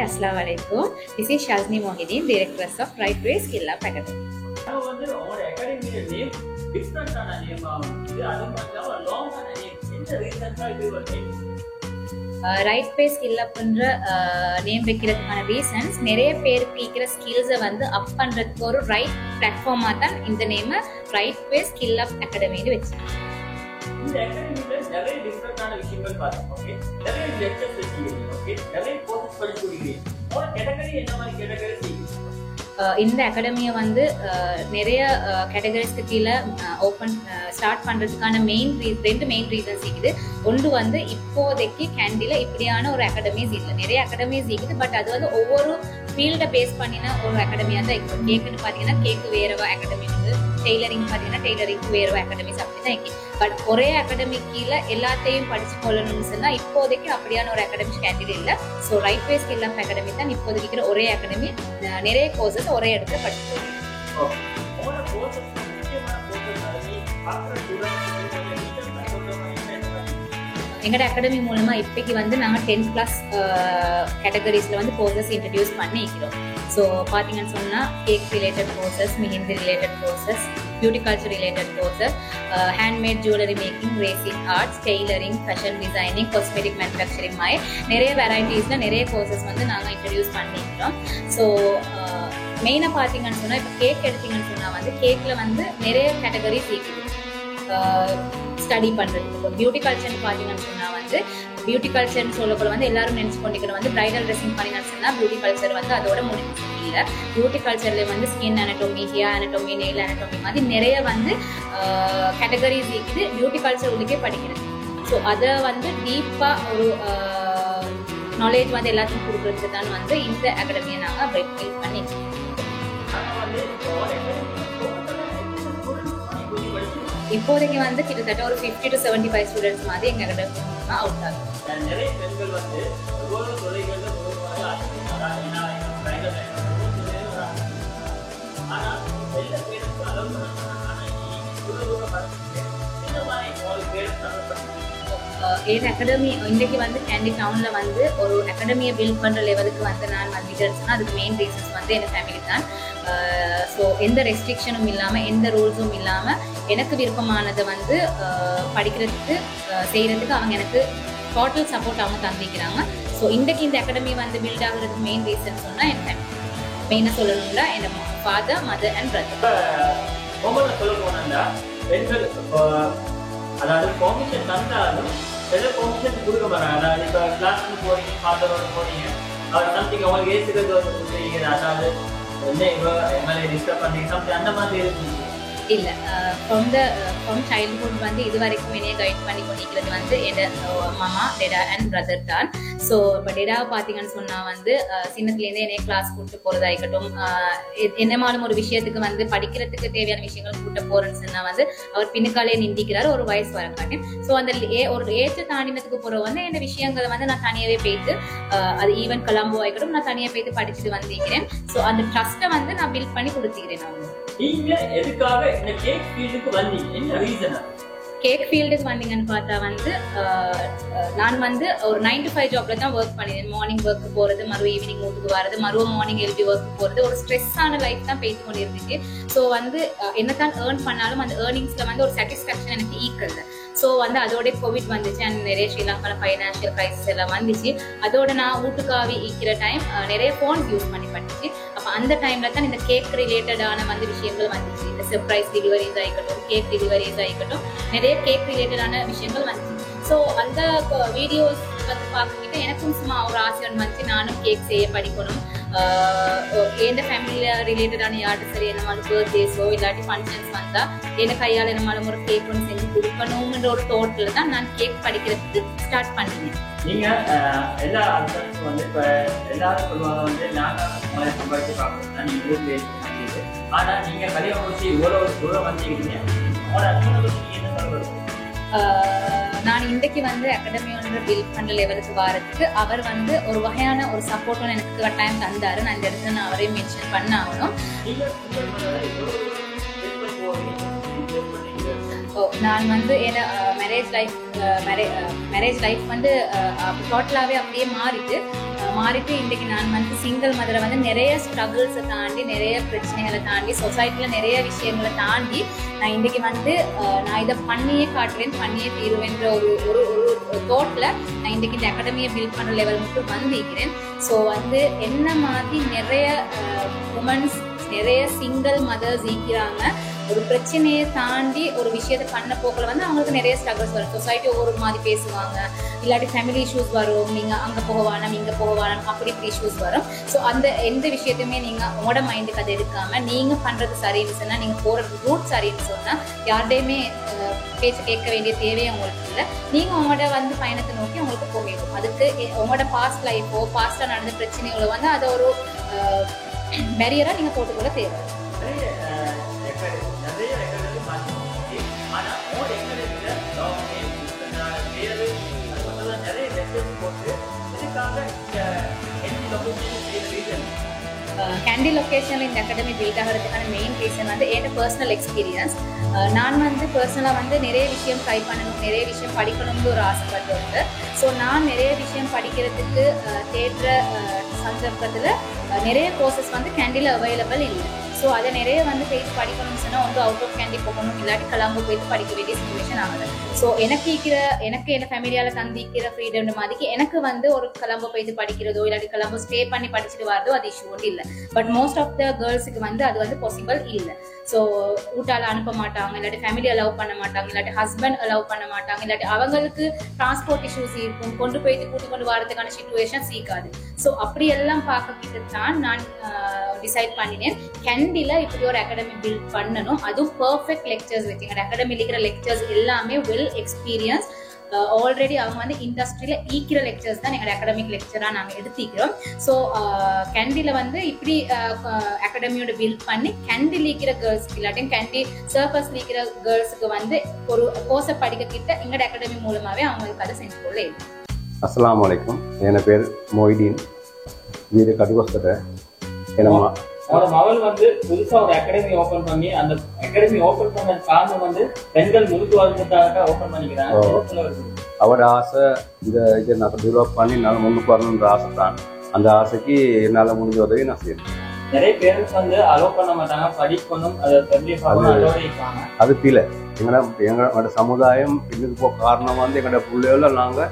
Assalamu alaikum. This is Shazni Mohideen, Directress of Right Way Skill Up Academy. Now, academy name different name. Long name. In the reason why we were named. Right Way Skill Up name வைக்கிறதுக்கான reasons நிறைய பேருக்கு இருக்கிற ஸ்கில்ஸை வந்து அப் பண்றதுக்கு ஒரு right பிளாட்ஃபார்மா தான் இந்த name right way skill அப் அகாடமின்னு வச்சிருக்கோம். இந்த அகாடமில நிறைய டிஃபரண்டான விஷயங்கள் பார்த்தோம். ஓகே, நிறைய லெக்சர்ஸ் வச்சிருக்கீங்க. ஓகே, நிறைய கோர்சஸ் படிச்சு கொடுக்கிறீங்க. ஒரு கேட்டகரி என்ன மாதிரி கேட்டகரி செய்யுங்க? இந்த அகாடமியை வந்து நிறைய கேட்டகரிஸ்க்கு கீழே ஓப்பன் ஸ்டார்ட் பண்ணுறதுக்கான ரெண்டு மெயின் ரீசன்ஸ் இருக்குது. ஒன்று வந்து இப்போதைக்கு கேண்டில இப்படியான ஒரு அகாடமிஸ் இல்லை, நிறைய அகாடமிஸ் இருக்குது. பட் அது வந்து ஒவ்வொரு ஃபீல்டை பேஸ் பண்ணின ஒரு அகாடமியாக தான் இருக்குது. கேக்குன்னு பார்த்தீங்கன்னா கேக்கு வேற அகாடமி இருக்குது, டெய்லரிங் பார்த்தீங்கன்னா டெய்லரிங்க்கு வேற அகாடமிஸ் அப்படி தான் இருக்குது. பட் ஒரே அகாடமி கீழே எல்லாத்தையும் படிச்சு கொள்ளணும்னு சொன்னால் இப்போதைக்கு அப்படியான ஒரு அகாடமிக் கேண்டில் இல்லை. ஸோ ரைட் வே ஸ்கில் அப் அகாடமி தான் இப்போதைக்கு இருக்கிற ஒரே அகாடமி. நிறைய கோர்சஸ் ஒரே இடத்துல படிச்சு எங்களோட அகாடமி மூலமா இப்போக்கு வந்து நாங்கள் 10+ கேட்டகரிஸ்ல வந்து கோர்சஸ் இன்ட்ரடியூஸ் பண்ணிக்கிறோம். ஸோ பார்த்தீங்கன்னு சொன்னால் cake related courses, mehndi related courses, beauty culture related courses, handmade jewellery making, resin arts, tailoring, fashion designing, cosmetic manufacturing மாதிரி நிறைய வெரைட்டிஸில் நிறைய கோர்சஸ் வந்து நாங்கள் இன்ட்ரடியூஸ் பண்ணிக்கிறோம். ஸோ மெயினாக பார்த்தீங்கன்னு சொன்னால் இப்போ கேக் எடுத்தீங்கன்னு சொன்னால் வந்து கேக்கில் வந்து நிறைய கேட்டகரிஸ் இருக்குது ஸ்டடி பண்ணுறதுக்கு. இப்போ பியூட்டி கல்ச்சர்னு பார்த்தீங்கன்னு சொன்னால் வந்து பியூட்டி கல்ச்சர்னு சொல்லக்கூட வந்து எல்லாரும் நினச்சி கொண்டிருக்கிற வந்து பிரைடல் ட்ரெஸ்ஸிங் பண்ணிங்கன்னு சொன்னால் பியூட்டி கல்ச்சர் வந்து அதோட முடிஞ்சு இல்லை. பியூட்டி கல்ச்சர்லேயே வந்து ஸ்கின் அனட்டோமி, ஹேர் அனட்டோமி, நெயில் அனட்டோமி மாதிரி நிறைய வந்து கேட்டகரிஸ் இருக்குது பியூட்டி கல்ச்சர் உள்ளுக்கே படிக்கிறது. ஸோ அதை வந்து டீப்பாக ஒரு நாலேஜ் வந்து எல்லாத்துக்கும் கொடுக்குறதுக்கு தான் வந்து இந்த அகாடமியை நாங்கள் பில்ட் பண்ணிக்கிறோம். இப்போதைக்கு வந்து கிட்டத்தட்ட ஒரு 50 to 75 ஸ்டூடெண்ட்ஸ் மாதிரி எங்க அகாடமி அவுட் ஆகும். நிறைய பெண்கள் வந்து ஒவ்வொரு துறைகளில் என் அகாடமி இன்றைக்கு வந்து கேண்டி டவுனில் வந்து ஒரு அகாடமியை பில்ட் பண்ணுற லெவலுக்கு வந்து நான் வந்துட்டேன்னா அதுக்கு மெயின் ரீசன்ஸ் வந்து என் ஃபேமிலி தான். ஸோ எந்த ரெஸ்ட்ரிக்ஷனும் இல்லாமல் எந்த ரூல்ஸும் இல்லாமல் எனக்கு விருப்பமானதை வந்து படிக்கிறதுக்கு செய்கிறதுக்கு அவங்க எனக்கு டோட்டல் சப்போர்ட் அவங்க தந்திக்கிறாங்க. ஸோ இன்றைக்கு இந்த அகாடமி வந்து பில்ட் ஆகுறதுக்கு மெயின் ரீசன் சொன்னால் என் ஃபேமிலி மெயினாக சொல்லணும்னா என் ஃபாதர், மதர் அண்ட் பிரதர். சொல்ல போனா பெண்கள் அதாவது பெர்மிஷன் தந்தாலும் சில பெர்மிஷன் கொடுக்க மாட்டாங்க. அதாவது இப்போ கிளாஸ்க்கு போறீங்க, ஃபாதரோட போறீங்க, அவர் சம்திங் அவங்களுக்கு ஏற்றுக்கிறது வந்து கொடுக்குறீங்க, அதாவது வந்து இப்போ எம்எல்ஏ டிஸ்டர்ப் பண்ணுறீங்க சம்திங் அந்த மாதிரி இருக்கு இல்லை. ஃப்ரம் சைல்ட்ஹுட் வந்து இது வரைக்கும் என்னைய கைட் பண்ணி கொண்டிருக்கிறது வந்து என் மாமா, டேடா அண்ட் பிரதர் தான். ஸோ இப்போ டேடாவை பார்த்தீங்கன்னு சொன்னால் வந்து சின்னத்துலேருந்தே என்னைய கிளாஸ் கூப்பிட்டு போகிறதா இருக்கட்டும், என்னமாலும் ஒரு விஷயத்துக்கு வந்து படிக்கிறதுக்கு தேவையான விஷயங்கள் கூப்பிட்டு போகிறேன்னு சொன்னால் வந்து அவர் பின்னுக்காலே நிந்திக்கிறார் ஒரு வயசு வரக்காட்டி. ஸோ அந்த ஒரு ஏற்ற தாண்டினத்துக்கு போகிற வந்து இந்த விஷயங்களை வந்து நான் தனியாகவே போய்த்து அது ஈவன் கொலம்போ ஆகிக்கட்டும் நான் தனியாக போய்த்து படிச்சுட்டு வந்திருக்கிறேன். ஸோ அந்த ட்ரஸ்ட்டை வந்து நான் பில்ட் பண்ணி கொடுத்துக்கிறேன். நான் நீங்க எதுக்காக இந்த கேக் ஃபீல்டுக்கு வந்தீங்க? என்ன ரீசன்? கேக் ஃபீல்டுக்கு வந்தீங்கன்னு பார்த்தா வந்து நான் வந்து ஒரு 9 to 5 ஜாப்ல தான் ஒர்க் பண்ணிடுறேன். மார்னிங் ஒர்க்கு போகிறது, மறுபடியும் ஈவினிங் வீட்டுக்கு வரது, மறுபடியும் மார்னிங் எழுதி ஒர்க்கு போகிறது, ஒரு ஸ்ட்ரெஸ்ஸான லைஃப் தான் போயிட்டு கொண்டு இருந்துச்சு. ஸோ வந்து என்னத்தான் ஏர்ன் பண்ணாலும் அந்த ஏர்னிங்ஸில் வந்து ஒரு சாட்டிஸ்ஃபேக்ஷன் எனக்கு ஈக்கல். ஸோ வந்து அதோட கோவிட் வந்துச்சு அண்ட் நிறைய ஸ்ரீலங்காவில் ஃபைனான்ஷியல் கிரைசிஸ் எல்லாம் வந்துச்சு. அதோட நான் வீட்டுக்காவி ஈக்கிற டைம் நிறைய ஃபோன்ஸ் யூஸ் பண்ணி பண்ணிச்சு. அப்போ அந்த டைமில் தான் இந்த கேக் ரிலேட்டடான வந்து விஷயங்கள் வந்துச்சு. இந்த சர்ப்ரைஸ் டெலிவரிஸ் ஆகிக்கட்டும், கேக் டெலிவரிஸ் ஆகிக்கட்டும், நிறைய கேக் ரிலேட்டடான விஷயங்கள் வந்துச்சு. ஸோ அந்த வீடியோஸ் வந்து பார்த்துக்கிட்டு எனக்கும் சும்மா ஒரு ஆசை வந்துச்சு, நானும் கேக் செய்ய படிக்கணும். எந்த ஃபேமிலியில் ரிலேட்டடான யார்ட்டு சரி என்னமாலும் பர்த்டேஸோ இல்லாட்டி ஃபங்க்ஷன்ஸ் வந்தால் என்ன கையால் என்னமாலும் ஒரு கேக் ஒன்று செஞ்சு கொடுக்கணுங்கிற ஒரு தோட்டில் தான் நான் கேக் படிக்கிறதுக்கு ஸ்டார்ட் பண்ணினேன். நீங்கள் எல்லா ஹஸ்பண்ட்ஸும் வந்து இப்போ எல்லாரும் சொல்லுவாங்க வந்து நாங்கள் சம்பாதிச்சு பார்க்கணும் நீங்கள் ஊருக்கு பண்ணிட்டு, ஆனால் நீங்கள் கல்யாணம் முடிச்சு இவ்வளோ தூரம் வந்தீங்க, அவங்களோட ஹஸ்பண்ட் என்ன சொல்லுவாங்க? நான் இன்றைக்கு வந்து அகாடமி ஒன்று பில்ட் பண்ணுற லெவலுக்கு வரதுக்கு அவர் வந்து ஒரு வகையான ஒரு சப்போர்ட் ஒன்று எனக்கு கட்டாயம் தந்தார். நான் இந்த இடத்துல நான் அவரையும் மென்ஷன் பண்ண ஆகணும். நான் வந்து என்ன மேரேஜ் லைஃப் வந்து டோட்டலாகவே அப்படியே மாறிட்டு மாறிட்டு இன்றைக்கு நான் வந்து சிங்கிள் மதரை வந்து நிறைய ஸ்ட்ரகிள்ஸை தாண்டி நிறைய பிரச்சனைகளை தாண்டி சொசைட்டியில் நிறைய விஷயங்களை தாண்டி நான் இன்றைக்கி வந்து நான் இதை பண்ணியே காட்டுவேன் பண்ணியே தீருவேன்ற ஒரு ஒரு ஒரு தோட்டில் நான் இன்றைக்கி இந்த அகாடமியை பில்ட் பண்ணுற லெவல் மட்டும் வந்திருக்கிறேன். ஸோ வந்து என்ன மாதிரி நிறைய உமன்ஸ் நிறைய சிங்கிள் மதர்ஸ் இருக்கிறாங்க. ஒரு பிரச்சனையை தாண்டி ஒரு விஷயத்தை பண்ண போக்கில் வந்து அவங்களுக்கு நிறைய ஸ்ட்ரகிள்ஸ் வரும். சொசைட்டி ஒவ்வொரு மாதிரி பேசுவாங்க, இல்லாட்டி ஃபேமிலி இஷ்யூஸ் வரும், நீங்கள் அங்கே போக வேணாம் இங்கே போக வேணாம் அப்படி இப்படி இஷ்யூஸ் வரும். ஸோ அந்த எந்த விஷயத்தையுமே நீங்கள் உங்களோட மைண்டுக்கு அதை எடுக்காமல் நீங்கள் பண்ணுறது சரின்னு சொன்னால், நீங்கள் போகிற ரூட் சரின்னு சொன்னால் யார்டையுமே பேச்சு கேட்க வேண்டிய தேவையே உங்களுக்கு இல்லை. நீங்கள் உங்களோட வந்து பயணத்தை நோக்கி உங்களுக்கு போகும். அதுக்கு உங்களோட பாஸ்ட் லைஃபோ பாஸ்ட்டாக நடந்த பிரச்சனைகளோ வந்து அதை ஒரு பேரியராக நீங்கள் போட்டுக்கொள்ள தேவை. நிறைய எக்கடமி மாற்றி ஆனால் மோர் எக்கடமியில் நிறைய லெக்சர்ஸ் போட்டு இதுக்காக எந்த லொக்கேஷன் செய்கிற ரீசன் கேண்டி லொக்கேஷனில் இந்த அகாடமி பில்ட் ஆகிறதுக்கான மெயின் ரீசன் வந்து என்னோட பர்சனல் எக்ஸ்பீரியன்ஸ். நான் வந்து பர்சனலாக வந்து நிறைய விஷயம் ட்ரை பண்ணணும், நிறைய விஷயம் படிக்கணும்னு ஒரு ஆசைப்பட்டு. ஸோ நான் நிறைய விஷயம் படிக்கிறதுக்கு தேடுற சந்தர்ப்பத்தில் நிறைய கோர்சஸ் வந்து கேண்டியில் அவைலபிள் இல்லை. ஸோ அதை நிறைய வந்து போயிட்டு படிக்கணும்னு சொன்னால் வந்து அவுட் ஆஃப் கேண்டி போகணும், இல்லாட்டி கலாம்பு போயிட்டு படிக்க வேண்டிய சுச்சுவேஷன் ஆகுது. ஸோ எனக்கு என் ஃபேமிலியால் தந்திக்கிற ஃப்ரீடம் மாதிரிக்கு எனக்கு வந்து ஒரு கலாம்பு போயிட்டு படிக்கிறதோ இல்லாட்டி கலாம்பு ஸ்டே பண்ணி படிச்சுட்டு வரதோ அது இஷ்யூ ஒன்று இல்லை. பட் மோஸ்ட் ஆஃப் த கேர்ள்ஸுக்கு வந்து அது வந்து பாசிபிள் இல்லை. ஸோ வீட்டால் அனுப்ப மாட்டாங்க, இல்லாட்டி ஃபேமிலி அலோவ் பண்ண மாட்டாங்க, இல்லாட்டி ஹஸ்பண்ட் அலோவ் பண்ண மாட்டாங்க, இல்லாட்டி அவங்களுக்கு டிரான்ஸ்போர்ட் இஷ்யூஸ் இருக்கும், கொண்டு போயிட்டு கூட்டு வரதுக்கான சிச்சுவேஷன் சீக்காது. ஸோ அப்படியெல்லாம் பார்க்கிட்டு தான் நான் டிசைட் பண்ணினேன் கேண்டியில் இப்படி ஒரு அகாடமி பில்ட் பண்ணணும். அதுவும் பர்ஃபெக்ட் லெக்சர்ஸ் வச்சு. எங்களோட அகாடமியில் இருக்கிற லெக்சர்ஸ் எல்லாமே வெல் எக்ஸ்பீரியன்ஸ், ஆல்ரெடி அவங்க வந்து இண்டஸ்ட்ரியில் ஈக்கிற லெக்சர்ஸ் தான் எங்களோட அகாடமிக் லெக்சராக நாங்கள் எடுத்துக்கிறோம். ஸோ கேண்டியில் வந்து இப்படி அகாடமியோட பில்ட் பண்ணி கேண்டில் ஈக்கிற கேர்ள்ஸ்க்கு இல்லாட்டி கேண்டி சர்ஃபஸ் ஈக்கிற கேர்ள்ஸுக்கு வந்து ஒரு கோர்ஸை படிக்க கிட்ட எங்களோட அகாடமி மூலமாகவே அவங்களுக்கு அதை செஞ்சு கொள்ள. அஸ்ஸலாமு அலைக்கும். என் பேர் மொய்தீன், வீடு கடுவஸ்தரை. என்னம்மா அவரோட மகள் வந்து புதுசா ஒரு அகாடமி ஓபன் பண்ணி அந்த அகாடமி ஓபன் பண்ண காரணம் வந்து பெண்கள் முழுக்க வாழ்ந்ததுக்காக ஓபன் பண்ணிக்கிறாங்க. அவரோட ஆசை இதை நான் டெவலப் பண்ணி என்னால் முன்னுக்கு வரணுன்ற ஆசை தான். அந்த ஆசைக்கு என்னால் முடிஞ்ச உதவி நான் செய்யணும். நிறைய பேரண்ட்ஸ் வந்து அலோவ் பண்ண மாட்டாங்க, படிக்கணும் அது இல்லை. எங்களோட சமுதாயம் பின்னுக்கு போக காரணம் வந்து எங்களோட பிள்ளைகள நாங்கள்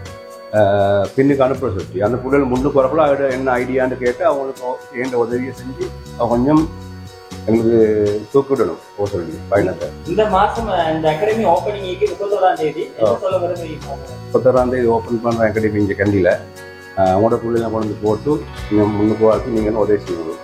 பின்னுக்கு அனுப்புற சொல்லி அந்த பிள்ளைகள் முன்னுக்கு வரக்குள்ள அவட என்ன ஐடியான்னு கேட்டு அவங்களுக்கு எந்த உதவியை செஞ்சு கொஞ்சம் எங்களுக்கு தூக்கிடணும் போக சொல்லி பயணத்தை. இந்த மாதம் இந்த அகாடமி ஓப்பனிங்க்கு 31ஆம் தேதி ஓப்பன் பண்ணுற அகாடமி இங்கே கண்டியில் உங்களோட பிள்ளைங்க கொண்டு போட்டு நீங்கள் முன்னுக்கு வரக்கு நீங்கள் உதவி செய்யணும்.